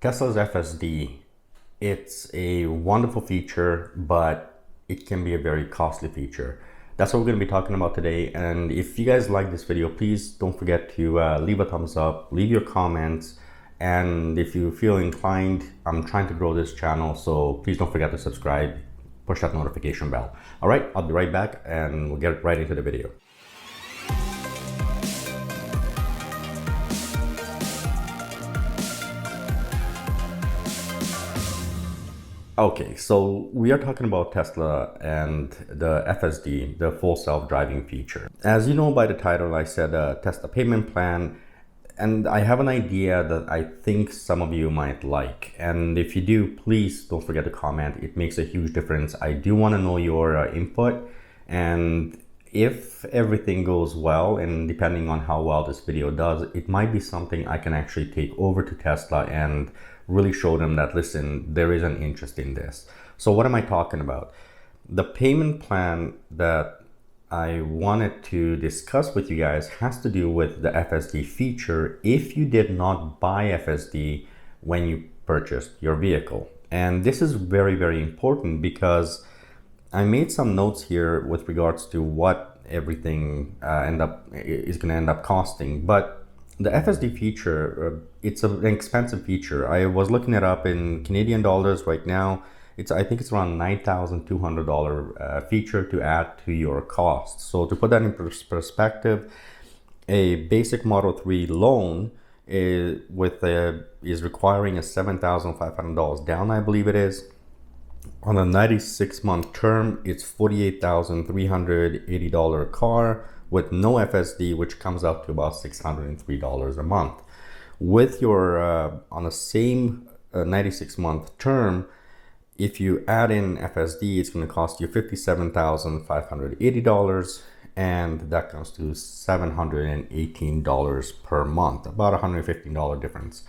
Tesla's FSD, it's a wonderful feature, but it can be a very costly feature. That's what we're going to be talking about today. And if you guys like this video, please don't forget to leave a thumbs up, leave your comments. And if you feel inclined, I'm trying to grow this channel, so please don't forget to subscribe, push that notification bell. All right, I'll be right back and we'll get right into the video. Okay, so we are talking about Tesla and the FSD, the full self-driving feature. As you know by the title, I said Tesla payment plan, and I have an idea that I think some of you might like. And if you do, please don't forget to comment. It makes a huge difference. I do want to know your input, and if everything goes well, and depending on how well this video does, it might be something I can actually take over to Tesla and really show them that, listen, there is an interest in this. So what am I talking about? The payment plan that I wanted to discuss with you guys has to do with the FSD feature if you did not buy FSD when you purchased your vehicle. And this is very, very important because I made some notes here with regards to what everything is going to end up costing. But the FSD feature, it's an expensive feature. I was looking it up in Canadian dollars right now. I think it's around $9,200 feature to add to your cost. So to put that in perspective, a basic Model 3 loan is requiring a $7,500 down, I believe it is. On a 96-month term, it's $48,380 car with no FSD, which comes out to about $603 a month. With your on the same 96-month term, if you add in FSD, it's going to cost you $57,580, and that comes to $718 per month, about $115 difference.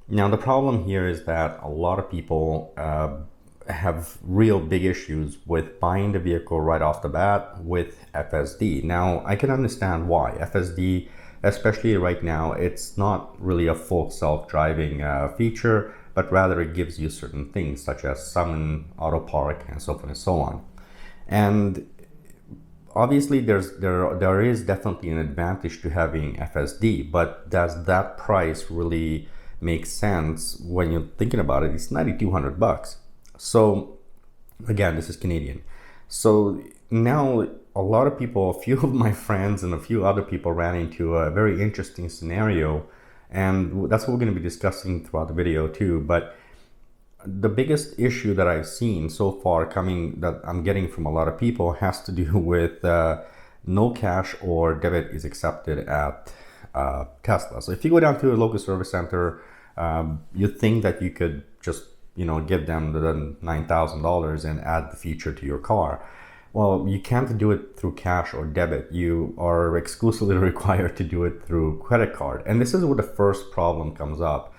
Now, the problem here is that a lot of people have real big issues with buying the vehicle right off the bat with FSD. Now, I can understand why. FSD, especially right now, it's not really a full self-driving feature, but rather it gives you certain things such as summon, auto park, and so forth and so on. And obviously there is definitely an advantage to having FSD, but does that price really make sense when you're thinking about it? It's $9,200. So again, this is Canadian. So now a lot of people, a few of my friends and a few other people ran into a very interesting scenario, and that's what we're going to be discussing throughout the video too. But the biggest issue that I've seen so far that I'm getting from a lot of people has to do with no cash or debit is accepted at Tesla. So if you go down to a local service center, you think that you could just give them the $9,000 and add the feature to your car. Well, you can't do it through cash or debit. You are exclusively required to do it through credit card. And this is where the first problem comes up,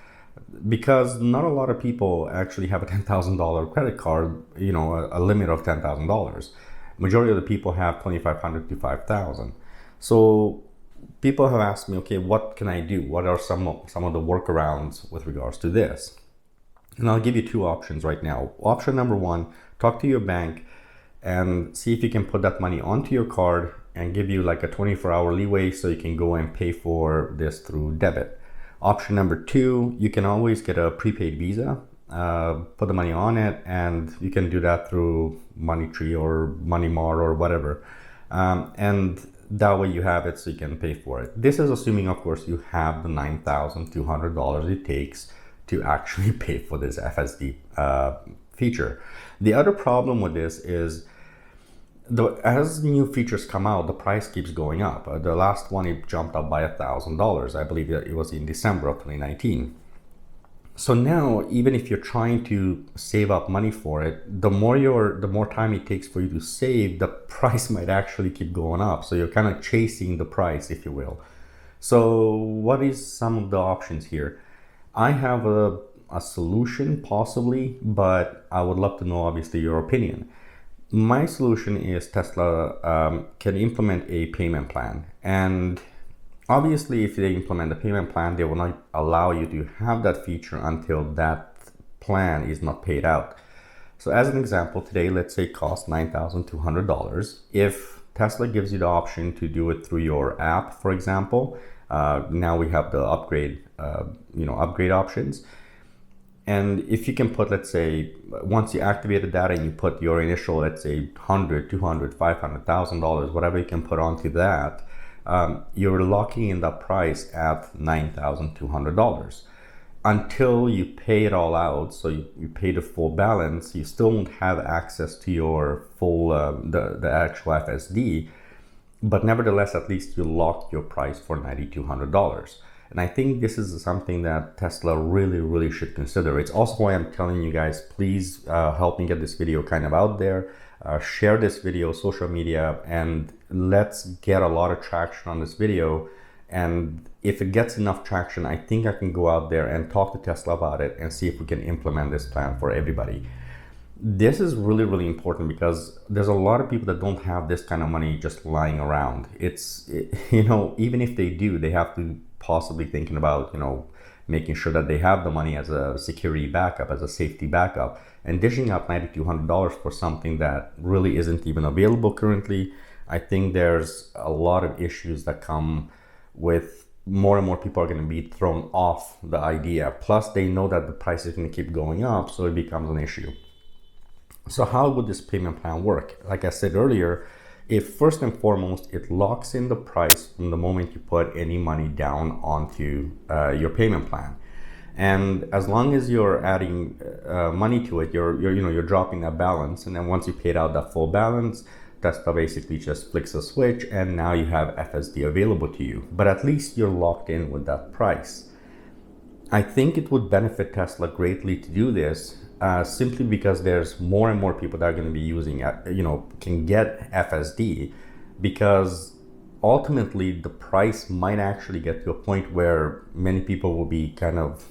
because not a lot of people actually have a $10,000 credit card, a limit of $10,000. Majority of the people have $2,500 to $5,000. So people have asked me, okay, what can I do? What are some of the workarounds with regards to this? And I'll give you two options right now. Option number one, talk to your bank and see if you can put that money onto your card and give you like a 24-hour leeway so you can go and pay for this through debit. Option number two, you can always get a prepaid Visa, put the money on it, and you can do that through MoneyTree or MoneyMart or whatever. And that way you have it so you can pay for it. This is assuming, of course, you have the $9,200 it takes to actually pay for this FSD feature. The other problem with this is as new features come out, the price keeps going up. The last one, it jumped up by $1,000. I believe that it was in December of 2019. So now, even if you're trying to save up money for it, the more time it takes for you to save, the price might actually keep going up. So you're kind of chasing the price, if you will. So what is some of the options here? I have a solution possibly, but I would love to know obviously your opinion. My solution is Tesla can implement a payment plan, and Obviously, if they implement the payment plan, they will not allow you to have that feature until that plan is not paid out. So as an example, today, let's say it costs $9,200. If Tesla gives you the option to do it through your app, for example, now we have the upgrade options. And if you can put, let's say, once you activated that and you put your initial, let's say, $100, $200, $500,000, whatever you can put onto that, you're locking in that price at $9,200. Until you pay it all out, so you pay the full balance, you still won't have access to your full, the actual FSD, but nevertheless, at least you locked your price for $9,200. And I think this is something that Tesla really should consider. It's also why I'm telling you guys, please help me get this video kind of out there. Share this video, social media, and let's get a lot of traction on this video. And if it gets enough traction, I think I can go out there and talk to Tesla about it and see if we can implement this plan for everybody. This is really important because there's a lot of people that don't have this kind of money just lying around. Even if they do, they have to possibly thinking about, making sure that they have the money as a security backup, as a safety backup, and dishing out $9,200 for something that really isn't even available currently. I think there's a lot of issues that come with more and more people are going to be thrown off the idea. Plus, they know that the price is going to keep going up, so it becomes an issue. So how would this payment plan work? Like I said earlier, if first and foremost, it locks in the price from the moment you put any money down onto your payment plan. And as long as you're adding money to it, you're dropping that balance. And then once you paid out that full balance, Tesla basically just flicks a switch and now you have FSD available to you. But at least you're locked in with that price. I think it would benefit Tesla greatly to do this simply because there's more and more people that are going to be using, can get FSD, because ultimately the price might actually get to a point where many people will be kind of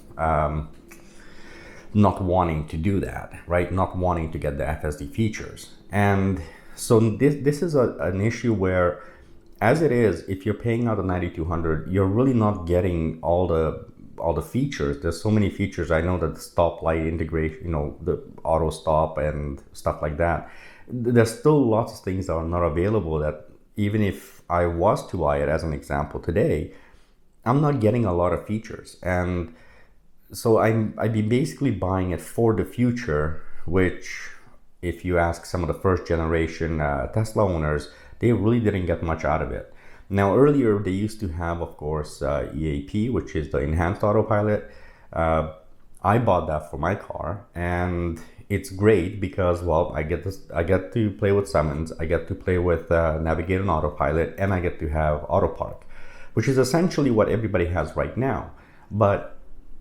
not wanting to do that, right? Not wanting to get the FSD features. And so this is an issue where, as it is, if you're paying out the $9,200, you're really not getting all the features. There's so many features. I know that the stoplight integration, the auto stop and stuff like that. There's still lots of things that are not available that even if I was to buy it as an example today, I'm not getting a lot of features. And so I'd be basically buying it for the future, which if you ask some of the first generation Tesla owners, they really didn't get much out of it. Now, earlier they used to have, of course, EAP, which is the enhanced autopilot. I bought that for my car, and it's great because, well, I get to play with summons, I get to play with navigate on autopilot, and I get to have auto park, which is essentially what everybody has right now. But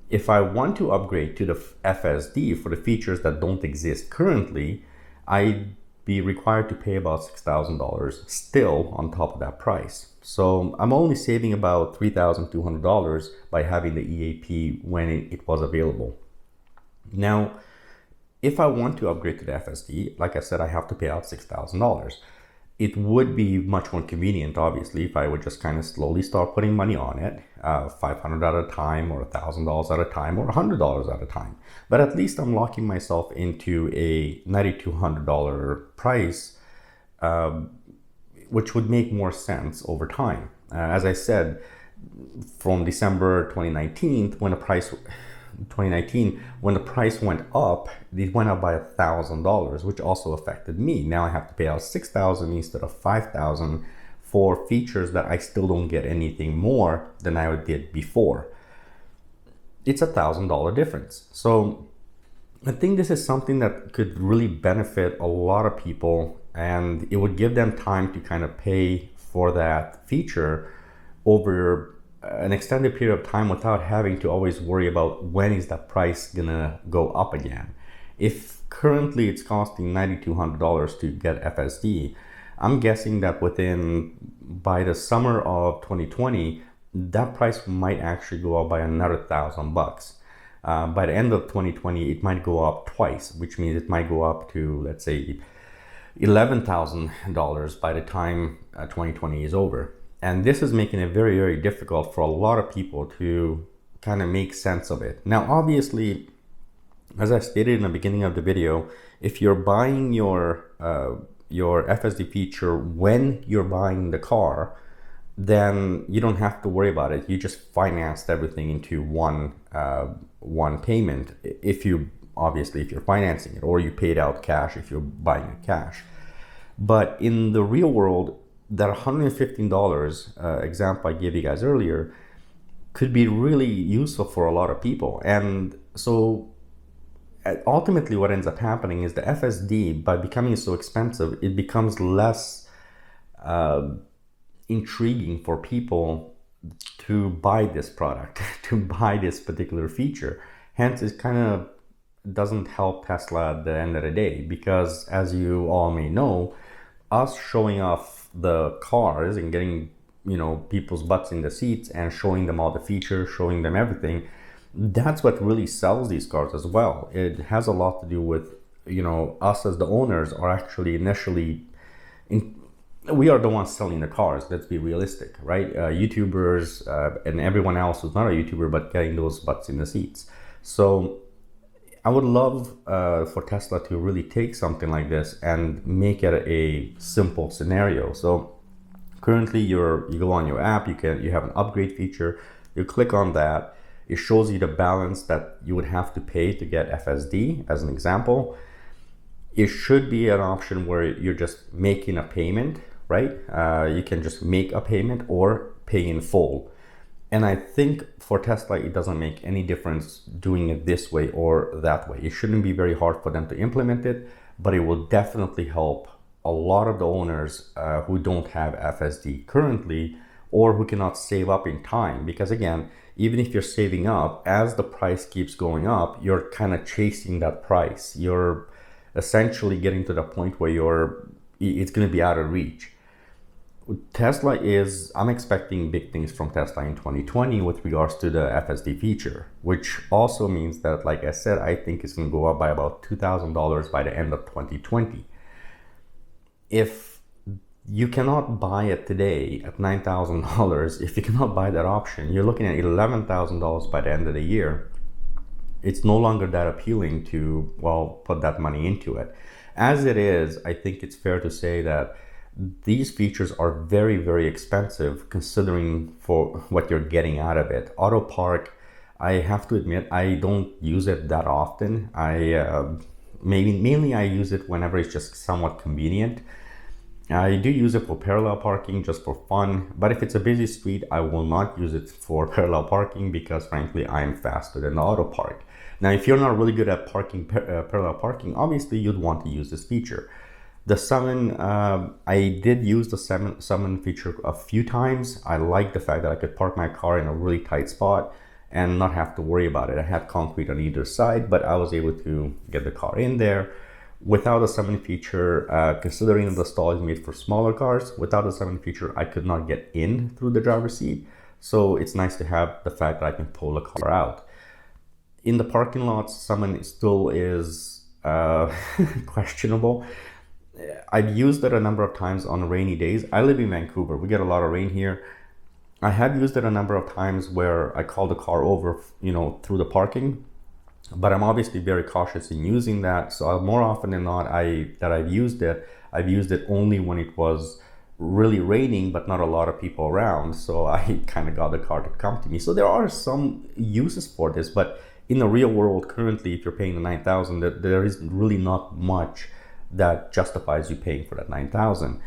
if I want to upgrade to the FSD for the features that don't exist currently, I'd be required to pay about $6,000 still on top of that price. So I'm only saving about $3,200 by having the EAP when it was available. Now, if I want to upgrade to the FSD, like I said, I have to pay out $6,000. It would be much more convenient, obviously, if I would just kind of slowly start putting money on it, $500 at a time, or $1,000 at a time, or $100 at a time. But at least I'm locking myself into a $9,200 price, which would make more sense over time. As I said, from December 2019, when the price went up, it went up by $1,000, which also affected me. Now I have to pay out $6,000 instead of $5,000 for features that I still don't get anything more than I did before. It's $1,000 difference. So I think this is something that could really benefit a lot of people, and it would give them time to kind of pay for that feature over an extended period of time without having to always worry about when is that price gonna go up again. If currently it's costing $9,200 to get FSD, I'm guessing that by the summer of 2020, that price might actually go up by another $1,000. By the end of 2020, it might go up twice, which means it might go up to, let's say, $11,000 by the time 2020 is over. And this is making it very, very difficult for a lot of people to kind of make sense of it. Now, obviously, as I stated in the beginning of the video, if you're buying your FSD feature when you're buying the car, then you don't have to worry about it. You just financed everything into one payment. If you're financing it, or you paid out cash if you're buying it cash. But in the real world, that $115 example I gave you guys earlier could be really useful for a lot of people. And so ultimately what ends up happening is the FSD, by becoming so expensive, it becomes less intriguing for people to buy this product, to buy this particular feature. Hence, it kind of doesn't help Tesla at the end of the day, because as you all may know, us showing off the cars and getting, people's butts in the seats and showing them all the features, showing them everything, that's what really sells these cars as well. It has a lot to do with, us as the owners are actually initially we are the ones selling the cars. Let's be realistic, right? YouTubers and everyone else who's not a YouTuber, but getting those butts in the seats. So I would love for Tesla to really take something like this and make it a simple scenario. So currently you go on your app, you have an upgrade feature, you click on that, it shows you the balance that you would have to pay to get FSD as an example. It should be an option where you're just making a payment, right? You can just make a payment or pay in full. And I think for Tesla, it doesn't make any difference doing it this way or that way. It shouldn't be very hard for them to implement it, but it will definitely help a lot of the owners who don't have FSD currently, or who cannot save up in time. Because again, even if you're saving up, as the price keeps going up, you're kind of chasing that price. You're essentially getting to the point where it's going to be out of reach. I'm expecting big things from Tesla in 2020 with regards to the FSD feature, which also means that, like I said, I think it's going to go up by about $2,000 by the end of 2020. If you cannot buy it today at $9,000, if you cannot buy that option, you're looking at $11,000 by the end of the year. It's no longer that appealing to, put that money into it. As it is, I think it's fair to say that these features are very, very expensive considering for what you're getting out of it. Auto park, I have to admit, I don't use it that often. Mainly I use it whenever it's just somewhat convenient. I do use it for parallel parking just for fun, but if it's a busy street, I will not use it for parallel parking because frankly, I'm faster than the auto park. Now, if you're not really good at parallel parking, obviously you'd want to use this feature. The summon, I did use the summon feature a few times. I like the fact that I could park my car in a really tight spot and not have to worry about it. I had concrete on either side, but I was able to get the car in there. Without the summon feature, considering the stall is made for smaller cars, without the summon feature, I could not get in through the driver's seat. So it's nice to have the fact that I can pull the car out. In the parking lots, summon still is questionable. I've used it a number of times on rainy days. I live in Vancouver. We get a lot of rain here. I have used it a number of times where I call the car over, through the parking, but I'm obviously very cautious in using that. So more often than not, I've used it only when it was really raining, but not a lot of people around. So I kind of got the car to come to me. So there are some uses for this, but in the real world, currently, if you're paying the $9,000, there is really not much that justifies you paying for that $9,000.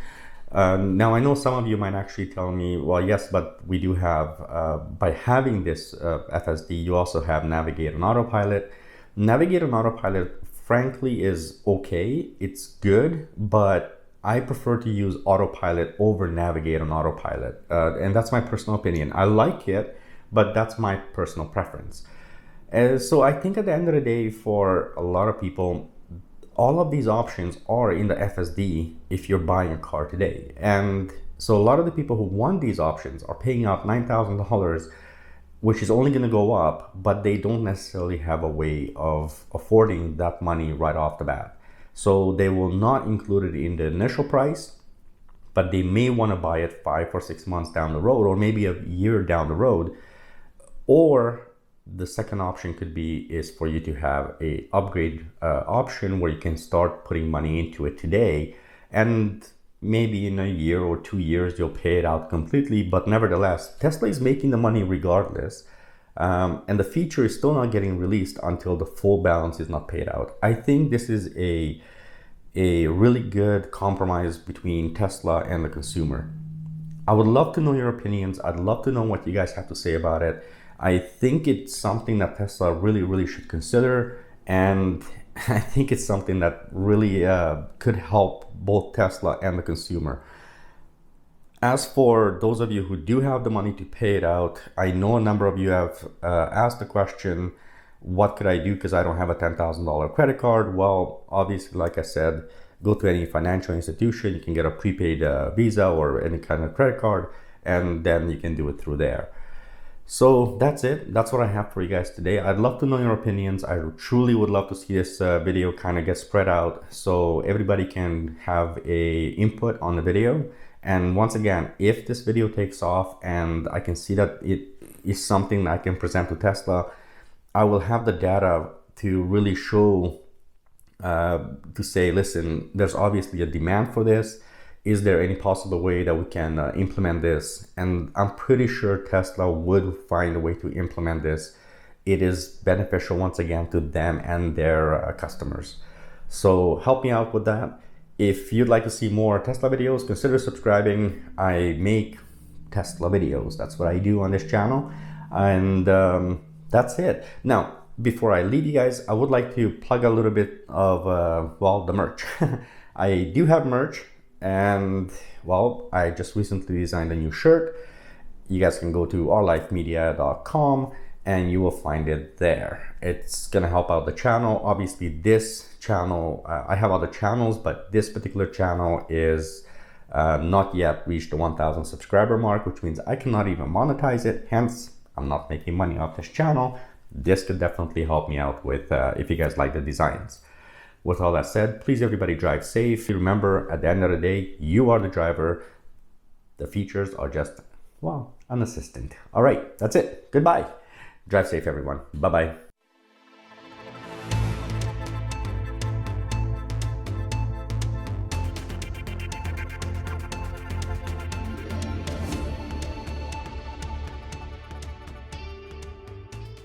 Now, I know some of you might actually tell me, well, yes, but we do have, by having this FSD, you also have Navigate and Autopilot. Navigate and Autopilot, frankly, is okay. It's good, but I prefer to use Autopilot over Navigate and Autopilot. And that's my personal opinion. I like it, but that's my personal preference. So I think at the end of the day, for a lot of people, all of these options are in the FSD if you're buying a car today. And so a lot of the people who want these options are paying out $9,000, which is only going to go up, but they don't necessarily have a way of affording that money right off the bat. So they will not include it in the initial price, but they may want to buy it 5 or 6 months down the road, or maybe a year down the road. Or the second option could be is for you to have a upgrade option where you can start putting money into it today, and maybe in a year or 2 years you'll pay it out completely. But nevertheless, Tesla is making the money regardless, and the feature is still not getting released until the full balance is not paid out. I think this is a really good compromise between Tesla and the consumer. I would love to know your opinions. I'd love to know what you guys have to say about it. I think it's something that Tesla really should consider, and I think it's something that really could help both Tesla and the consumer. As for those of you who do have the money to pay it out, I know a number of you have asked the question, what could I do because I don't have a $10,000 credit card? Well, obviously, like I said, go to any financial institution. You can get a prepaid Visa or any kind of credit card, and then you can do it through there. So that's it. That's what I have for you guys today. I'd love to know your opinions. I truly would love to see this video kind of get spread out so everybody can have a input on the video. And once again, if this video takes off and I can see that it is something that I can present to Tesla, I will have the data to really show, to say, listen, there's obviously a demand for this. Is there any possible way that we can implement this? And I'm pretty sure Tesla would find a way to implement this. It is beneficial, once again, to them and their customers. So help me out with that. If you'd like to see more Tesla videos, consider subscribing. I make Tesla videos. That's what I do on this channel. And that's it. Now, before I leave you guys, I would like to plug a little bit of, well, the merch. I do have merch. And well, I just recently designed a new shirt. You guys can go to ourlifemedia.com and you will find it there. It's gonna help out the channel. Obviously this channel, I have other channels, but this particular channel is not yet reached the 1,000 subscriber mark, which means I cannot even monetize it. Hence, I'm not making money off this channel. This could definitely help me out with if you guys like the designs. With all that said, please everybody drive safe. Remember, at the end of the day, you are the driver. The features are just, well, an assistant. All right, that's it. Goodbye. Drive safe, everyone. Bye-bye.